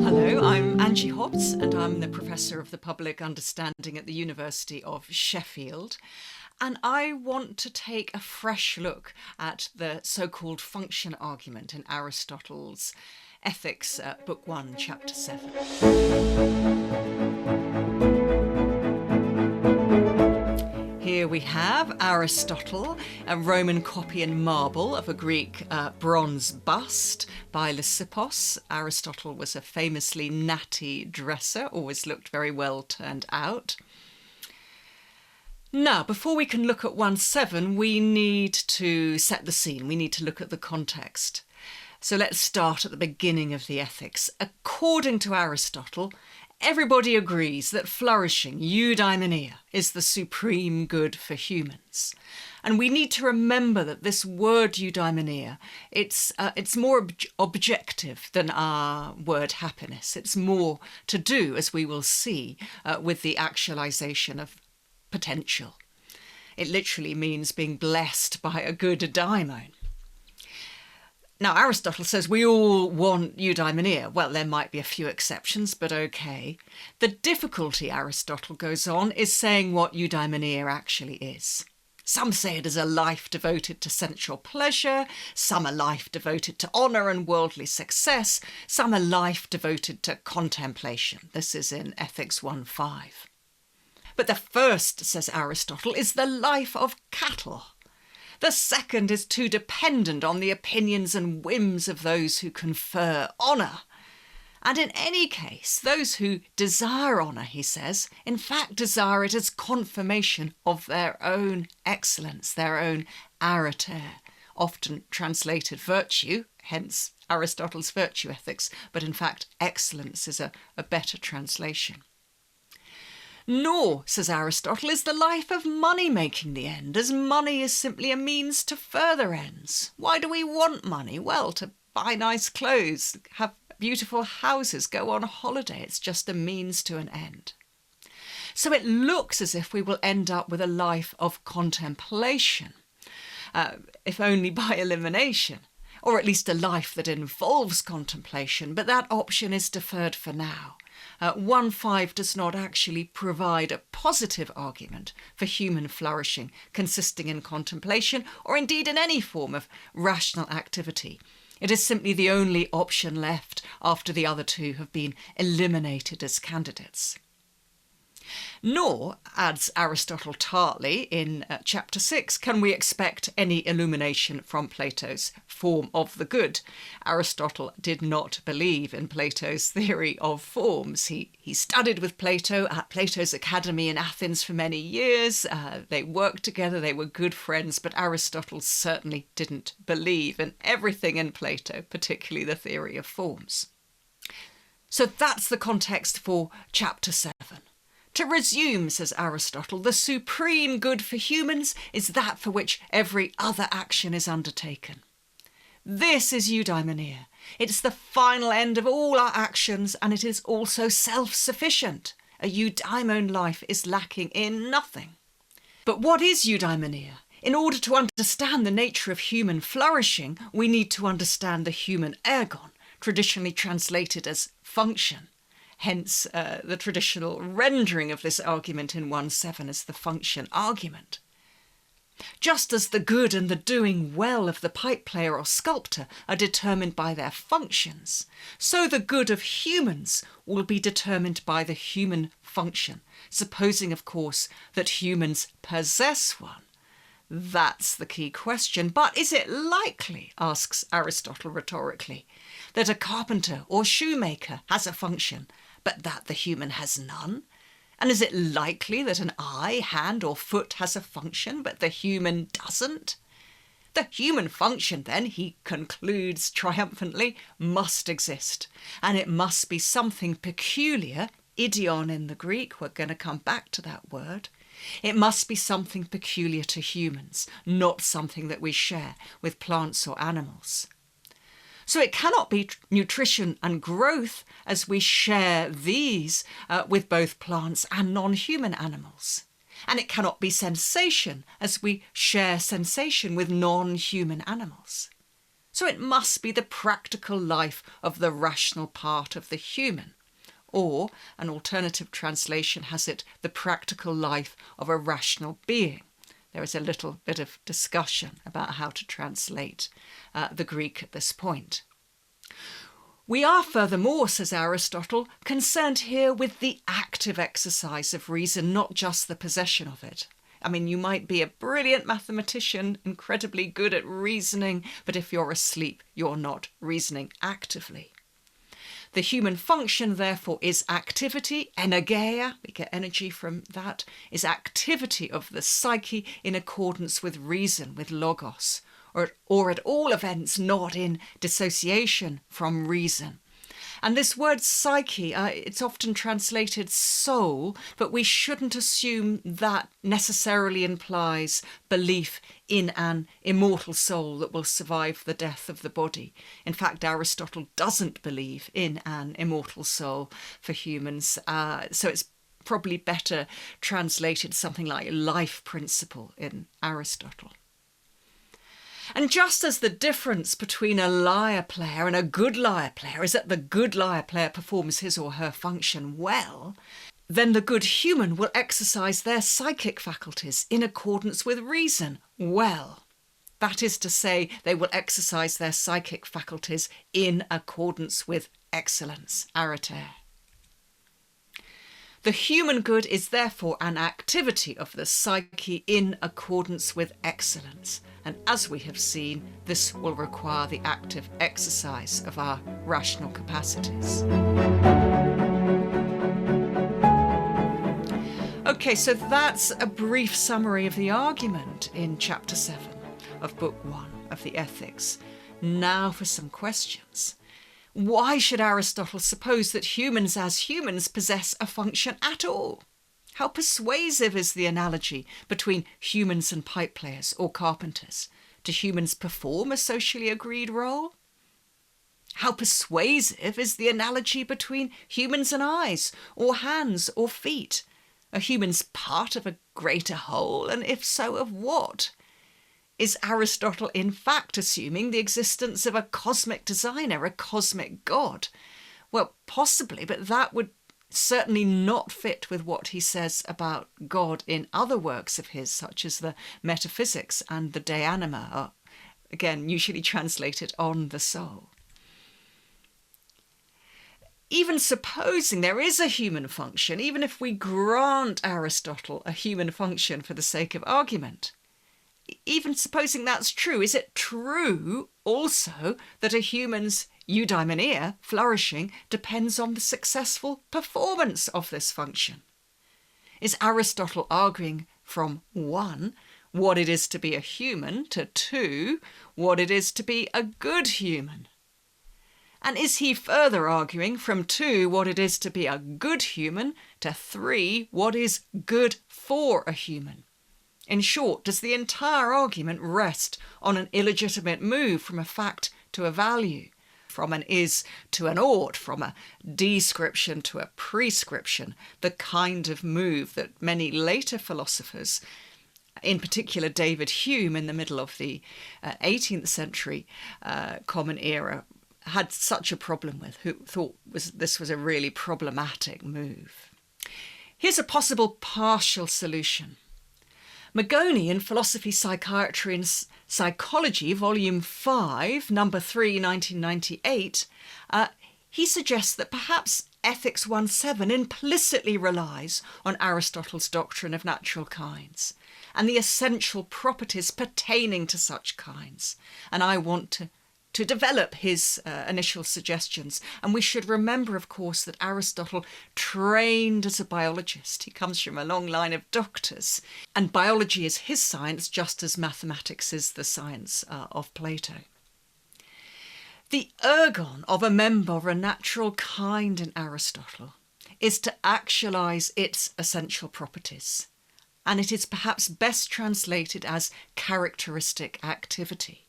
Hello, I'm Angie Hobbs and I'm the Professor of the Public Understanding at the University of Sheffield. And I want to take a fresh look at the so-called function argument in Aristotle's Ethics, Book 1, Chapter 7. Here we have Aristotle, a Roman copy in marble of a Greek bronze bust by Lysippos. Aristotle was a famously natty dresser, always looked very well turned out. Now, before we can look at 1.7, we need to set the scene. We need to look at the context. So let's start at the beginning of the Ethics. According to Aristotle, everybody agrees that flourishing, eudaimonia, is the supreme good for humans. And we need to remember that this word eudaimonia, it's more objective than our word happiness. It's more to do, as we will see, with the actualization of potential. It literally means being blessed by a good daimon. Now, Aristotle says we all want eudaimonia. Well, there might be a few exceptions, but okay. The difficulty, Aristotle goes on, is saying what eudaimonia actually is. Some say it is a life devoted to sensual pleasure, some a life devoted to honour and worldly success, some a life devoted to contemplation. This is in Ethics 1.5. But the first, says Aristotle, is the life of cattle. The second is too dependent on the opinions and whims of those who confer honour. And in any case, those who desire honour, he says, in fact desire it as confirmation of their own excellence, their own arete, often translated virtue, hence Aristotle's virtue ethics, but in fact excellence is a better translation. Nor, says Aristotle, is the life of money making the end, as money is simply a means to further ends. Why do we want money? Well, to buy nice clothes, have beautiful houses, go on holiday. It's just a means to an end. So it looks as if we will end up with a life of contemplation, if only by elimination, or at least a life that involves contemplation, but that option is deferred for now. 1.5 does not actually provide a positive argument for human flourishing consisting in contemplation or indeed in any form of rational activity. It is simply the only option left after the other two have been eliminated as candidates. Nor, adds Aristotle tartly in chapter 6, can we expect any illumination from Plato's form of the good. Aristotle did not believe in Plato's theory of forms. He studied with Plato at Plato's Academy in Athens for many years. They worked together, they were good friends, but Aristotle certainly didn't believe in everything in Plato, particularly the theory of forms. So that's the context for chapter 7. To resume, says Aristotle, the supreme good for humans is that for which every other action is undertaken. This is eudaimonia. It's the final end of all our actions, and it is also self-sufficient. A eudaimon life is lacking in nothing. But what is eudaimonia? In order to understand the nature of human flourishing, we need to understand the human ergon, traditionally translated as function. Hence, the traditional rendering of this argument in 1.7 as the function argument. Just as the good and the doing well of the pipe player or sculptor are determined by their functions, so the good of humans will be determined by the human function, supposing, of course, that humans possess one. That's the key question. But is it likely, asks Aristotle rhetorically, that a carpenter or shoemaker has a function, but that the human has none? And is it likely that an eye, hand or foot has a function, but the human doesn't? The human function, then, he concludes triumphantly, must exist. And it must be something peculiar, idion in the Greek, we're going to come back to that word. It must be something peculiar to humans, not something that we share with plants or animals. So it cannot be nutrition and growth, as we share these with both plants and non-human animals. And it cannot be sensation, as we share sensation with non-human animals. So it must be the practical life of the rational part of the human. Or, an alternative translation has it, the practical life of a rational being. There is a little bit of discussion about how to translate the Greek at this point. We are furthermore, says Aristotle, concerned here with the active exercise of reason, not just the possession of it. I mean, you might be a brilliant mathematician, incredibly good at reasoning, but if you're asleep, you're not reasoning actively. The human function, therefore, is activity, energeia, we get energy from that, is activity of the psyche in accordance with reason, with logos, or at all events not in dissociation from reason. And this word psyche, it's often translated soul, but we shouldn't assume that necessarily implies belief in an immortal soul that will survive the death of the body. In fact, Aristotle doesn't believe in an immortal soul for humans, so it's probably better translated something like life principle in Aristotle. And just as the difference between a lyre player and a good lyre player is that the good lyre player performs his or her function well, then the good human will exercise their psychic faculties in accordance with reason well. That is to say, they will exercise their psychic faculties in accordance with excellence, arete. The human good is therefore an activity of the psyche in accordance with excellence. And as we have seen, this will require the active exercise of our rational capacities. Okay, so that's a brief summary of the argument in chapter 7 of book 1 of the Ethics. Now for some questions. Why should Aristotle suppose that humans as humans possess a function at all? How persuasive is the analogy between humans and pipe players or carpenters? Do humans perform a socially agreed role? How persuasive is the analogy between humans and eyes, or hands, or feet? Are humans part of a greater whole, and if so, of what? Is Aristotle in fact assuming the existence of a cosmic designer, a cosmic god? Well, possibly, but that would certainly not fit with what he says about God in other works of his, such as the Metaphysics and the De Anima, again, usually translated on the soul. Even supposing there is a human function, even if we grant Aristotle a human function for the sake of argument, even supposing that's true, is it true also that a human's eudaimonia, flourishing, depends on the successful performance of this function? Is Aristotle arguing from 1, what it is to be a human, to 2, what it is to be a good human? And is he further arguing from 2, what it is to be a good human, to 3, what is good for a human? In short, does the entire argument rest on an illegitimate move from a fact to a value, from an is to an ought, from a description to a prescription, the kind of move that many later philosophers, in particular David Hume in the middle of the 18th century Common Era, had such a problem with, who thought this was a really problematic move. Here's a possible partial solution. Magoni in Philosophy, Psychiatry and Psychology, Volume 5, Number 3, 1998, he suggests that perhaps Ethics 1.7 implicitly relies on Aristotle's doctrine of natural kinds and the essential properties pertaining to such kinds. And I want to develop his initial suggestions. And we should remember, of course, that Aristotle trained as a biologist. He comes from a long line of doctors. And biology is his science, just as mathematics is the science of Plato. The ergon of a member of a natural kind in Aristotle is to actualise its essential properties. And it is perhaps best translated as characteristic activity.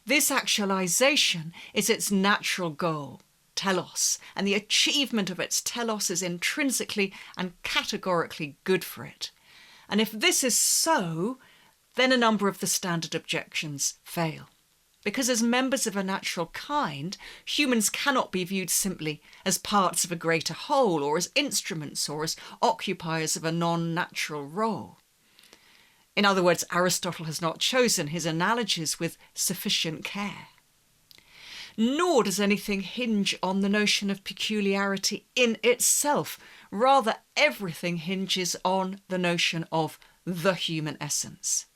This actualization is its natural goal, telos, and the achievement of its telos is intrinsically and categorically good for it. And if this is so, then a number of the standard objections fail. because as members of a natural kind, humans cannot be viewed simply as parts of a greater whole, or as instruments, or as occupiers of a non-natural role. In other words, Aristotle has not chosen his analogies with sufficient care. Nor does anything hinge on the notion of peculiarity in itself. Rather, everything hinges on the notion of the human essence,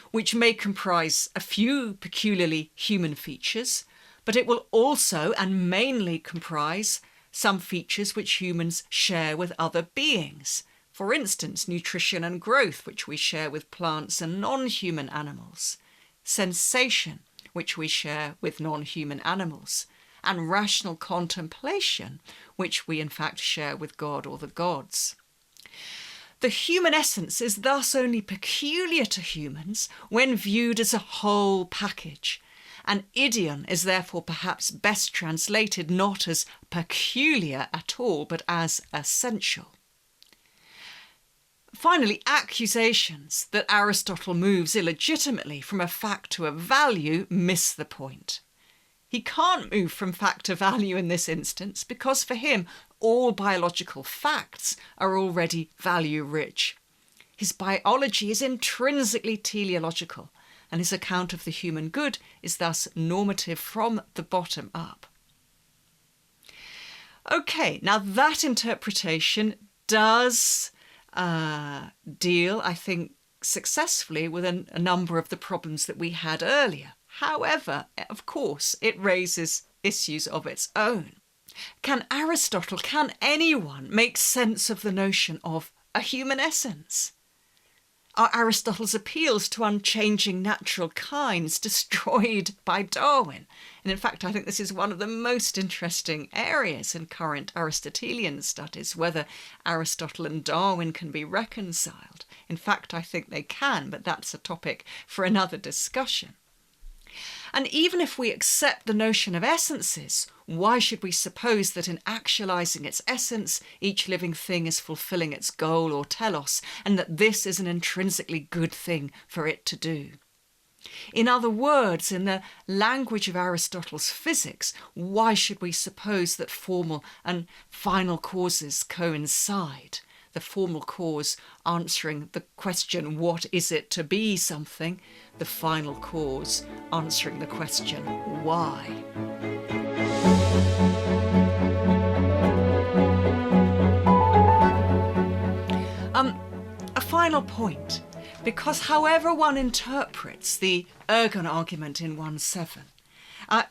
which may comprise a few peculiarly human features, but it will also and mainly comprise some features which humans share with other beings. For instance, nutrition and growth, which we share with plants and non-human animals, sensation, which we share with non-human animals, and rational contemplation, which we in fact share with God or the gods. The human essence is thus only peculiar to humans when viewed as a whole package. An idiom is therefore perhaps best translated not as peculiar at all, but as essential. Finally, accusations that Aristotle moves illegitimately from a fact to a value miss the point. He can't move from fact to value in this instance because for him all biological facts are already value-rich. His biology is intrinsically teleological, and his account of the human good is thus normative from the bottom up. Okay, now that interpretation does deal, I think, successfully with a number of the problems that we had earlier. However, of course, it raises issues of its own. Can Aristotle, can anyone make sense of the notion of a human essence? Are Aristotle's appeals to unchanging natural kinds destroyed by Darwin? And in fact, I think this is one of the most interesting areas in current Aristotelian studies, whether Aristotle and Darwin can be reconciled. In fact, I think they can, but that's a topic for another discussion. And even if we accept the notion of essences, why should we suppose that in actualising its essence, each living thing is fulfilling its goal or telos, and that this is an intrinsically good thing for it to do? In other words, in the language of Aristotle's physics, why should we suppose that formal and final causes coincide? The formal cause answering the question, what is it to be something? The final cause answering the question, why? A final point, because however one interprets the ergon argument in 1.7,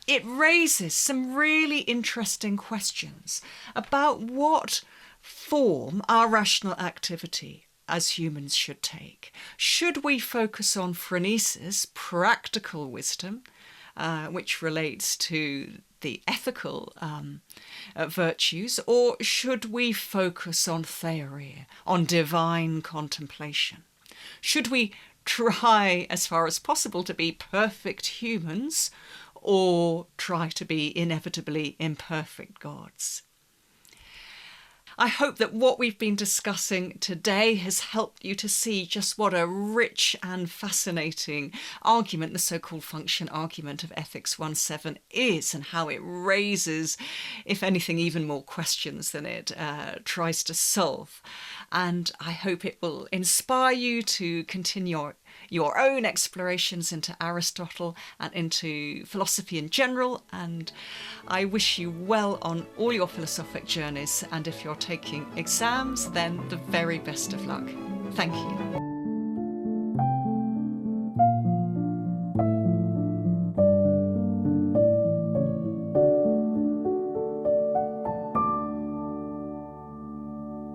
it raises some really interesting questions about what form our rational activity as humans should take. Should we focus on phronesis, practical wisdom, which relates to the ethical virtues, or should we focus on theoria, on divine contemplation? Should we try as far as possible to be perfect humans, or try to be inevitably imperfect gods? I hope that what we've been discussing today has helped you to see just what a rich and fascinating argument the so-called function argument of Ethics 1.7 is, and how it raises, if anything, even more questions than it tries to solve. And I hope it will inspire you to continue your own explorations into Aristotle and into philosophy in general, and I wish you well on all your philosophic journeys, and if you're taking exams, then the very best of luck. Thank you.